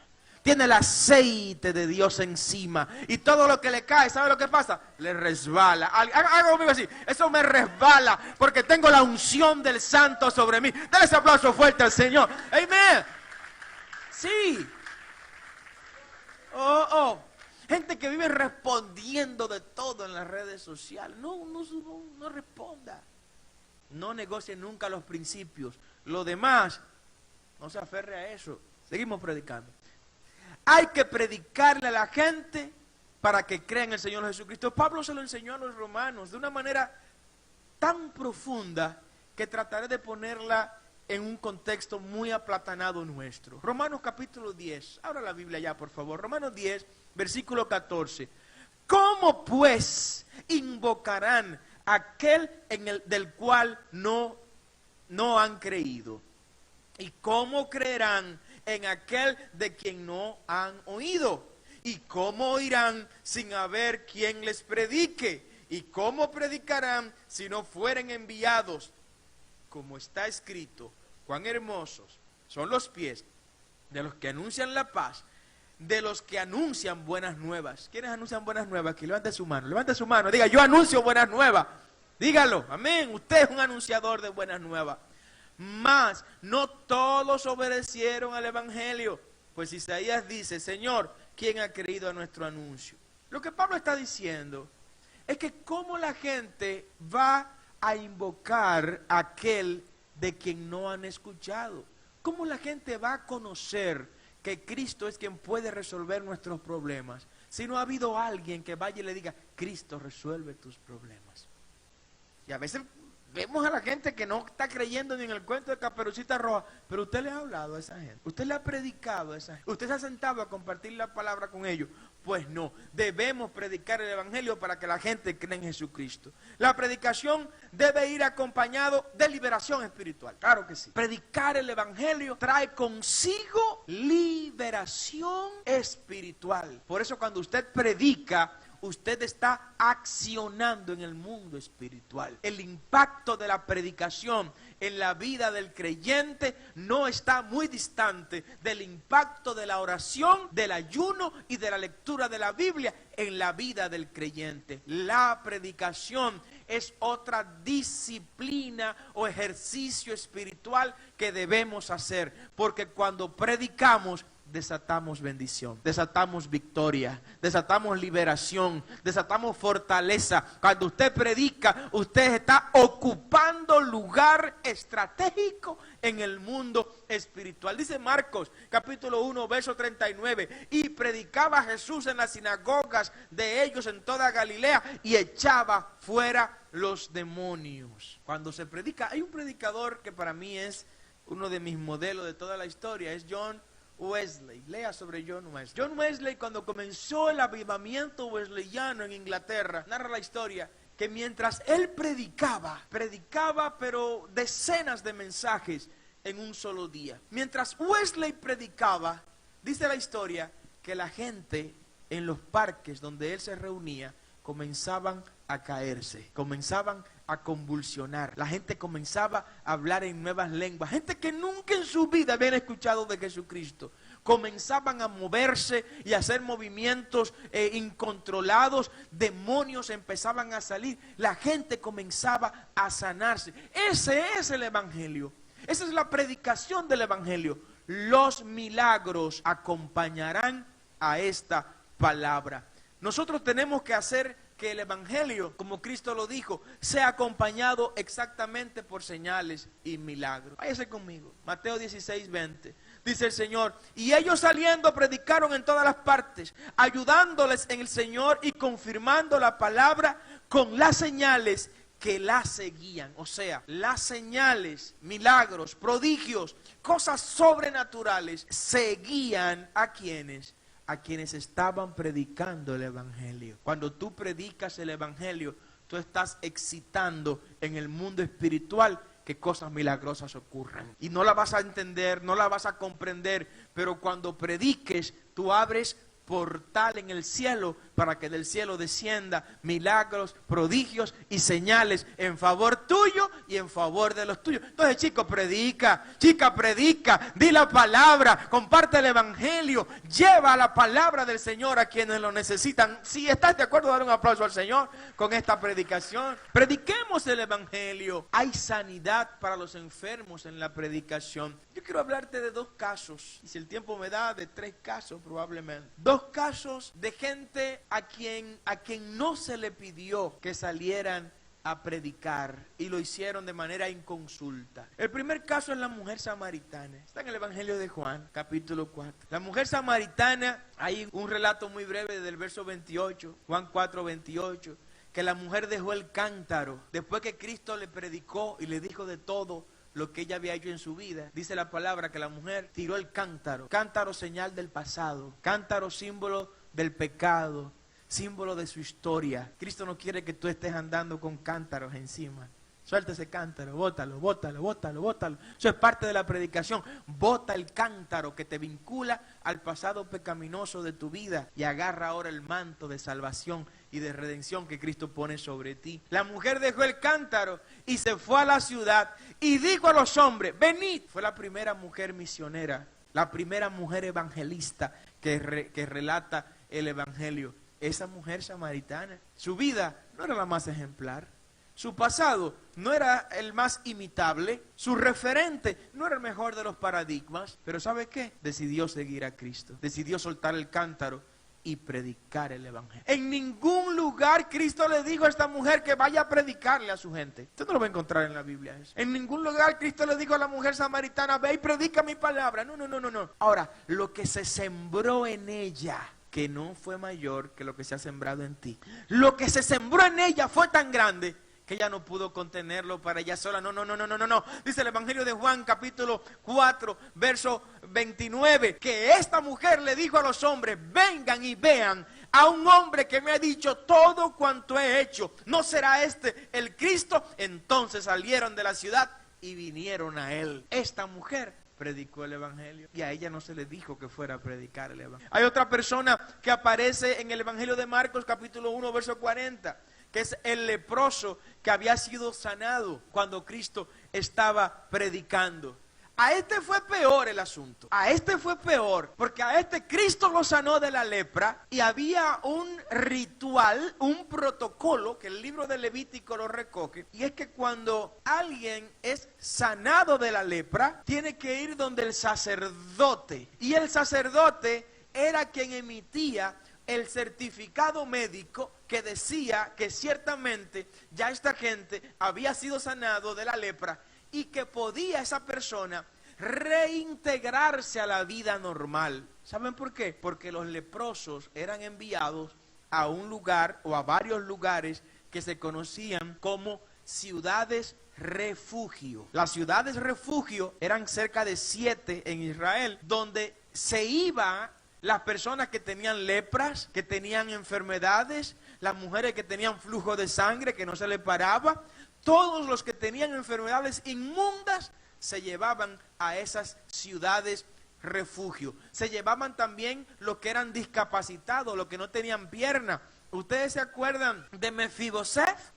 Tiene el aceite de Dios encima. Y todo lo que le cae, ¿sabe lo que pasa? Le resbala. Haga conmigo así. Eso me resbala porque tengo la unción del Santo sobre mí. Dale ese aplauso fuerte al Señor. Amén. Sí. Gente que vive respondiendo de todo en las redes sociales. No responda. No negocie nunca los principios. Lo demás, no se aferre a eso. Seguimos predicando. Hay que predicarle a la gente para que crea en el Señor Jesucristo. Pablo se lo enseñó a los romanos de una manera tan profunda que trataré de ponerla en un contexto muy aplatanado nuestro. Romanos capítulo 10. Abra la Biblia ya, por favor. Romanos 10, versículo 14. ¿Cómo pues invocarán aquel del cual no han creído? ¿Y cómo creerán en aquel de quien no han oído? ¿Y cómo oirán sin haber quien les predique? ¿Y cómo predicarán si no fueren enviados? Como está escrito, cuán hermosos son los pies de los que anuncian la paz, de los que anuncian buenas nuevas. ¿Quiénes anuncian buenas nuevas? Que levante su mano, diga, yo anuncio buenas nuevas. Dígalo, amén, usted es un anunciador de buenas nuevas. Mas no todos obedecieron al evangelio, pues Isaías dice, Señor, ¿quién ha creído a nuestro anuncio? Lo que Pablo está diciendo es que cómo la gente va a invocar a aquel de quien no han escuchado. ¿Cómo la gente va a conocer que Cristo es quien puede resolver nuestros problemas si no ha habido alguien que vaya y le diga, Cristo resuelve tus problemas? Y a veces vemos a la gente que no está creyendo ni en el cuento de Caperucita Roja, pero usted le ha hablado a esa gente, usted le ha predicado a esa gente, usted se ha sentado a compartir la palabra con ellos. Pues no, debemos predicar el evangelio para que la gente crea en Jesucristo. La predicación debe ir acompañado de liberación espiritual, claro que sí. Predicar el evangelio trae consigo liberación espiritual. Por eso cuando usted predica, usted está accionando en el mundo espiritual. El impacto de la predicación en la vida del creyente no está muy distante del impacto de la oración, del ayuno y de la lectura de la Biblia en la vida del creyente. La predicación es otra disciplina o ejercicio espiritual que debemos hacer, porque cuando predicamos, desatamos bendición, desatamos victoria, desatamos liberación, desatamos fortaleza. Cuando usted predica, usted está ocupando lugar estratégico en el mundo espiritual. Dice Marcos, capítulo 1, verso 39, y predicaba Jesús en las sinagogas de ellos en toda Galilea y echaba fuera los demonios. Cuando se predica, hay un predicador que para mí es uno de mis modelos de toda la historia, es John Wesley. Lea sobre John Wesley. John Wesley, cuando comenzó el avivamiento wesleyano en Inglaterra, narra la historia que mientras él predicaba pero decenas de mensajes en un solo día. Mientras Wesley predicaba, dice la historia que la gente en los parques donde él se reunía comenzaban a caerse, comenzaban a convulsionar. La gente comenzaba a hablar en nuevas lenguas. Gente que nunca en su vida habían escuchado de Jesucristo. Comenzaban a moverse y a hacer movimientos incontrolados. Demonios empezaban a salir. La gente comenzaba a sanarse. Ese es el evangelio. Esa es la predicación del evangelio. Los milagros acompañarán a esta palabra. Nosotros tenemos que hacer que el evangelio, como Cristo lo dijo, sea acompañado exactamente por señales y milagros. Váyase conmigo, Mateo 16, 20. Dice el Señor, y ellos saliendo predicaron en todas las partes, ayudándoles en el Señor y confirmando la palabra con las señales que la seguían. O sea, las señales, milagros, prodigios, cosas sobrenaturales seguían a quienes estaban predicando el evangelio. Cuando tú predicas el evangelio, tú estás excitando en el mundo espiritual que cosas milagrosas ocurran. Y no la vas a entender, no la vas a comprender, pero cuando prediques, tú abres portal en el cielo para que del cielo descienda milagros, prodigios y señales en favor tuyo y en favor de los tuyos. Entonces, chico, predica, chica, predica, di la palabra, comparte el evangelio, lleva la palabra del Señor a quienes lo necesitan. Si estás de acuerdo, dar un aplauso al Señor con esta predicación. Prediquemos el evangelio. Hay sanidad para los enfermos en la predicación. Yo quiero hablarte de dos casos, y si el tiempo me da, de tres casos probablemente. Dos casos de gente a quien no se le pidió que salieran a predicar y lo hicieron de manera inconsulta. El primer caso es la mujer samaritana. Está en el Evangelio de Juan, capítulo 4. La mujer samaritana, hay un relato muy breve del verso 28, Juan 4, 28, que la mujer dejó el cántaro después que Cristo le predicó y le dijo de todo lo que ella había hecho en su vida. Dice la palabra que la mujer tiró el cántaro. Cántaro, señal del pasado. Cántaro, símbolo del pecado, símbolo de su historia. Cristo no quiere que tú estés andando con cántaros encima. Suelta ese cántaro, bótalo, bótalo, bótalo, bótalo. Eso es parte de la predicación. Bota el cántaro que te vincula al pasado pecaminoso de tu vida y agarra ahora el manto de salvación y de redención que Cristo pone sobre ti. La mujer dejó el cántaro y se fue a la ciudad y dijo a los hombres, venid. Fue la primera mujer misionera la primera mujer evangelista que relata el evangelio. Esa mujer samaritana, su vida no era la más ejemplar, su pasado no era el más imitable, su referente no era el mejor de los paradigmas, pero ¿sabe qué? Decidió seguir a Cristo, decidió soltar el cántaro y predicar el evangelio. En ningún lugar Cristo le dijo a esta mujer que vaya a predicarle a su gente. Usted no lo va a encontrar en la Biblia eso. En ningún lugar Cristo le dijo a la mujer samaritana, ve y predica mi palabra. No. Ahora, lo que se sembró en ella, que no fue mayor que lo que se ha sembrado en ti. Lo que se sembró en ella fue tan grande que ella no pudo contenerlo para ella sola. No. Dice el Evangelio de Juan, capítulo 4, verso 29, que esta mujer le dijo a los hombres, vengan y vean a un hombre que me ha dicho todo cuanto he hecho. ¿No será este el Cristo? Entonces salieron de la ciudad y vinieron a él. Esta mujer predicó el evangelio y a ella no se le dijo que fuera a predicar el evangelio. Hay otra persona que aparece en el Evangelio de Marcos, capítulo 1, verso 40, que es el leproso que había sido sanado cuando Cristo estaba predicando. A este fue peor el asunto, a este fue peor, porque a este Cristo lo sanó de la lepra y había un ritual, un protocolo que el libro de Levítico lo recoge, y es que cuando alguien es sanado de la lepra, tiene que ir donde el sacerdote, y el sacerdote era quien emitía el certificado médico que decía que ciertamente ya esta gente había sido sanado de la lepra y que podía esa persona reintegrarse a la vida normal. ¿Saben por qué? Porque los leprosos eran enviados a un lugar o a varios lugares que se conocían como ciudades refugio. Las ciudades refugio eran cerca de 7 en Israel, donde se iban las personas que tenían lepras, que tenían enfermedades, las mujeres que tenían flujo de sangre que no se les paraba. Todos los que tenían enfermedades inmundas se llevaban a esas ciudades refugio. Se llevaban también los que eran discapacitados, los que no tenían pierna. ¿Ustedes se acuerdan de Mefibosef?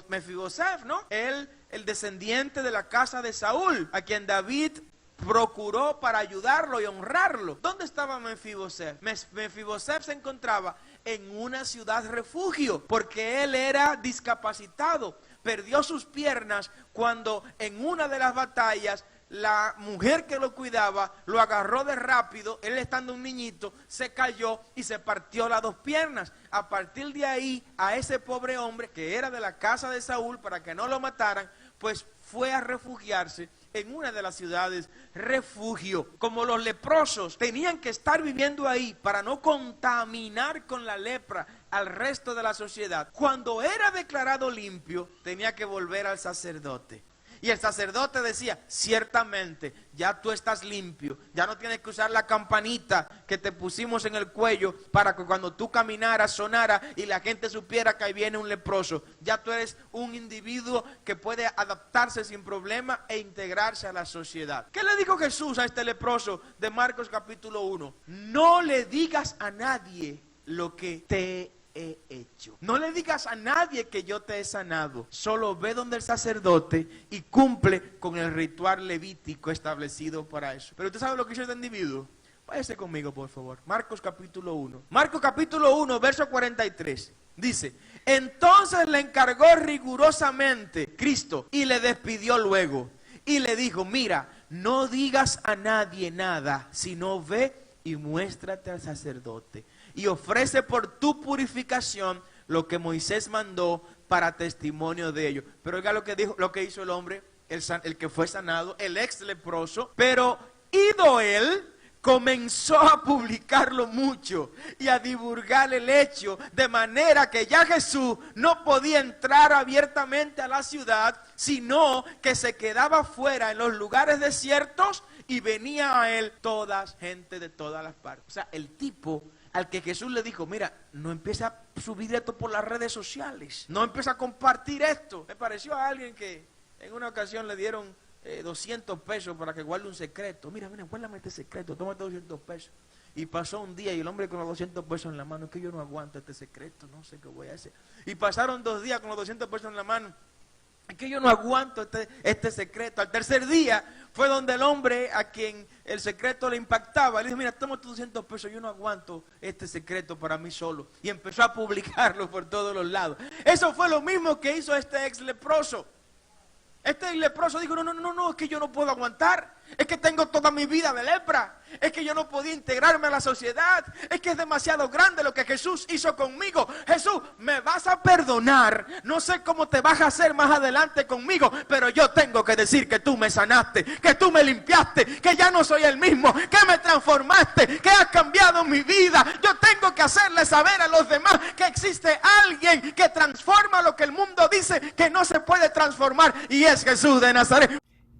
Mefibosef, ¿no? Él, el descendiente de la casa de Saúl, a quien David procuró para ayudarlo y honrarlo. ¿Dónde estaba Mefibosef? Mefibosef se encontraba en una ciudad refugio, porque él era discapacitado. Perdió sus piernas cuando en una de las batallas la mujer que lo cuidaba lo agarró de rápido, él estando un niñito, se cayó y se partió las 2 piernas. A partir de ahí, a ese pobre hombre que era de la casa de Saúl, para que no lo mataran, pues fue a refugiarse en una de las ciudades refugio. Como los leprosos tenían que estar viviendo ahí para no contaminar con la lepra al resto de la sociedad, cuando era declarado limpio tenía que volver al sacerdote. Y el sacerdote decía, ciertamente, ya tú estás limpio, ya no tienes que usar la campanita que te pusimos en el cuello para que cuando tú caminaras sonara y la gente supiera que ahí viene un leproso. Ya tú eres un individuo que puede adaptarse sin problema e integrarse a la sociedad. ¿Qué le dijo Jesús a este leproso de Marcos capítulo 1? No le digas a nadie lo que te he hecho. No le digas a nadie que yo te he sanado. Solo ve donde el sacerdote y cumple con el ritual levítico establecido para eso. Pero usted sabe lo que hizo este individuo. Váyase conmigo, por favor. Marcos capítulo 1. Marcos capítulo 1, verso 43. Dice, entonces le encargó rigurosamente Cristo y le despidió luego. Y le dijo, mira, no digas a nadie nada, sino ve y muéstrate al sacerdote. Y ofrece por tu purificación lo que Moisés mandó para testimonio de ello. Pero oiga lo que dijo, lo que hizo el hombre, el que fue sanado, el ex leproso. Pero ido él, comenzó a publicarlo mucho y a divulgar el hecho, de manera que ya Jesús no podía entrar abiertamente a la ciudad, sino que se quedaba fuera en los lugares desiertos y venía a él toda gente de todas las partes. O sea, el tipo al que Jesús le dijo, mira, no empieza a subir esto por las redes sociales, no empieza a compartir esto. Me pareció a alguien que en una ocasión le dieron 200 pesos para que guarde un secreto. Mira, guárdame este secreto, tómate 200 pesos. Y pasó un día y el hombre con los 200 pesos en la mano, es que yo no aguanto este secreto, no sé qué voy a hacer. Y pasaron 2 días con los 200 pesos en la mano. Es que yo no aguanto este secreto. Al tercer día fue donde el hombre a quien el secreto le impactaba, le dijo, mira, toma tus 200 pesos, yo no aguanto este secreto para mí solo. Y empezó a publicarlo por todos los lados. Eso fue lo mismo que hizo este ex leproso. Este leproso dijo, no, es que yo no puedo aguantar. Es que tengo toda mi vida de lepra. Es que yo no podía integrarme a la sociedad. Es que es demasiado grande lo que Jesús hizo conmigo. Jesús, me vas a perdonar. No sé cómo te vas a hacer más adelante conmigo, pero yo tengo que decir que tú me sanaste, que tú me limpiaste, que ya no soy el mismo, que me transformaste, que has cambiado mi vida. Yo tengo que hacerle saber a los demás que existe alguien que transforma lo que el mundo dice que no se puede transformar, y es Jesús de Nazaret.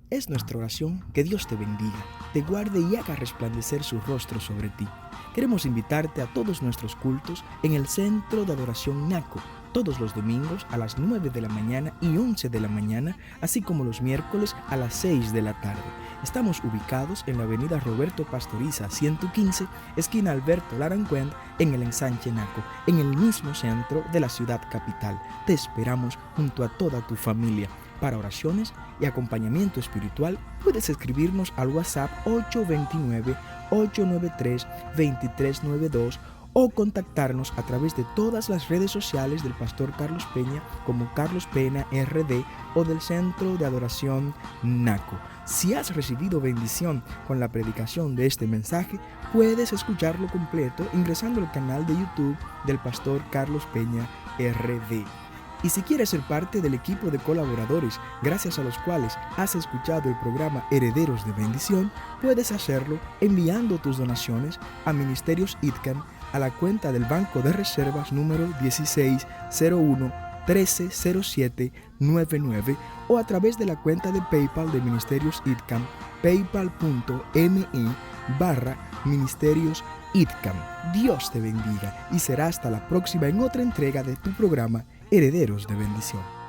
Es nuestra oración que Dios te bendiga, te guarde y haga resplandecer su rostro sobre ti. Queremos invitarte a todos nuestros cultos en el Centro de Adoración Naco, todos los domingos a las 9 de la mañana y 11 de la mañana, así como los miércoles a las 6 de la tarde. Estamos ubicados en la avenida Roberto Pastoriza 115, esquina Alberto Larancuend, en el ensanche Naco, en el mismo centro de la ciudad capital. Te esperamos junto a toda tu familia. Para oraciones y acompañamiento espiritual, puedes escribirnos al WhatsApp 829-893-2392 o contactarnos a través de todas las redes sociales del Pastor Carlos Peña como Carlos Pena RD o del Centro de Adoración Naco. Si has recibido bendición con la predicación de este mensaje, puedes escucharlo completo ingresando al canal de YouTube del Pastor Carlos Peña RD. Y si quieres ser parte del equipo de colaboradores gracias a los cuales has escuchado el programa Herederos de Bendición, puedes hacerlo enviando tus donaciones a Ministerios ITCAM a la cuenta del Banco de Reservas número 1601-130799 o a través de la cuenta de PayPal de Ministerios ITCAM, paypal.me/Ministerios ITCAM. Dios te bendiga y será hasta la próxima en otra entrega de tu programa Herederos de Bendición.